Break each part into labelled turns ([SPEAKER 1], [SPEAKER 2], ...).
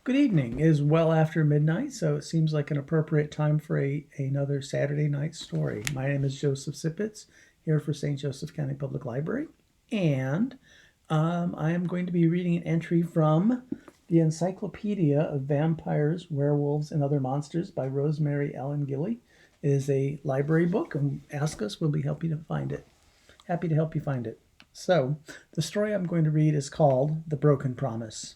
[SPEAKER 1] Good evening. It is well after midnight, so it seems like an appropriate time for another Saturday night story. My name is Joseph Sipitz, here for St. Joseph County Public Library, and I am going to be reading an entry from the Encyclopedia of Vampires, Werewolves, and Other Monsters by Rosemary Ellen Guiley. It is a library book, and ask us, we'll be happy to find it. Happy to help you find it. So, the story I'm going to read is called The Broken Promise,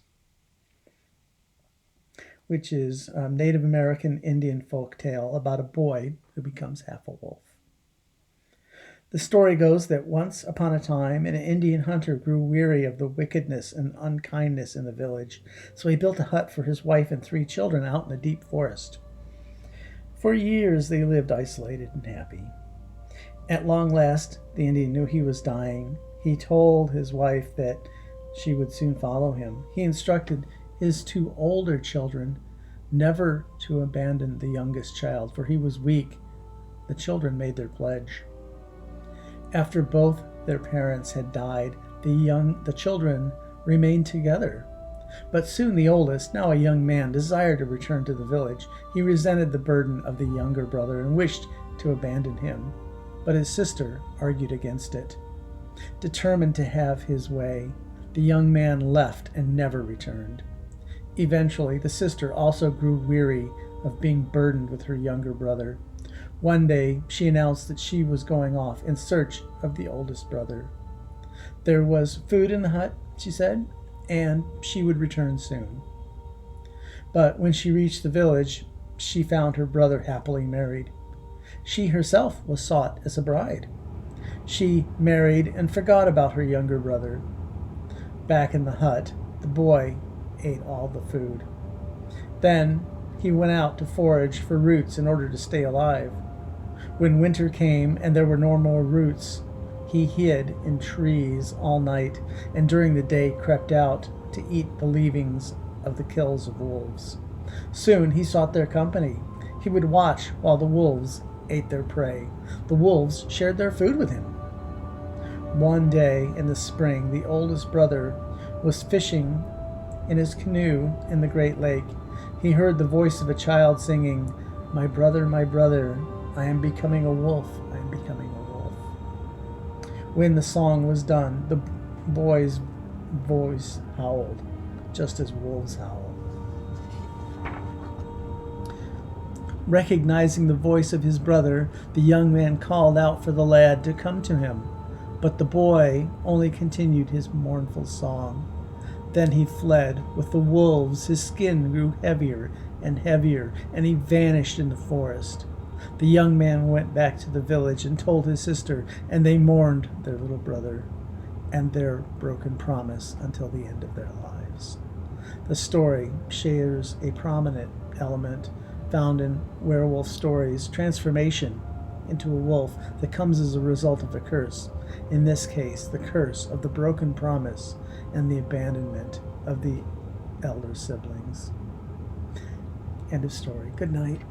[SPEAKER 1] which is a Native American Indian folk tale about a boy who becomes half a wolf. The story goes that once upon a time, an Indian hunter grew weary of the wickedness and unkindness in the village, so he built a hut for his wife and 3 children out in the deep forest. For years they lived isolated and happy. At long last, the Indian knew he was dying. He told his wife that she would soon follow him. He instructed his 2 older children never to abandon the youngest child, for he was weak. The children made their pledge. After both their parents had died, the children remained together. But soon the oldest, now a young man, desired to return to the village. He resented the burden of the younger brother and wished to abandon him. But his sister argued against it. Determined to have his way, the young man left and never returned. Eventually, the sister also grew weary of being burdened with her younger brother. One day, she announced that she was going off in search of the oldest brother. There was food in the hut, she said, and she would return soon. But when she reached the village, she found her brother happily married. She herself was sought as a bride. She married and forgot about her younger brother. Back in the hut, the boy ate all the food. Then he went out to forage for roots in order to stay alive. When winter came and there were no more roots, he hid in trees all night and during the day crept out to eat the leavings of the kills of wolves. Soon he sought their company. He would watch while the wolves ate their prey. The wolves shared their food with him. One day in the spring, the oldest brother was fishing in his canoe in the great lake. He heard the voice of a child singing, my brother, I am becoming a wolf, I am becoming a wolf." When the song was done, the boy's voice howled, just as wolves howl. Recognizing the voice of his brother, the young man called out for the lad to come to him, but the boy only continued his mournful song. Then he fled with the wolves. His skin grew heavier and heavier, and he vanished in the forest. The young man went back to the village and told his sister, and they mourned their little brother and their broken promise until the end of their lives. The story shares a prominent element found in werewolf stories, transformation into a wolf that comes as a result of a curse. In this case, the curse of the broken promise and the abandonment of the elder siblings. End of story. Good night.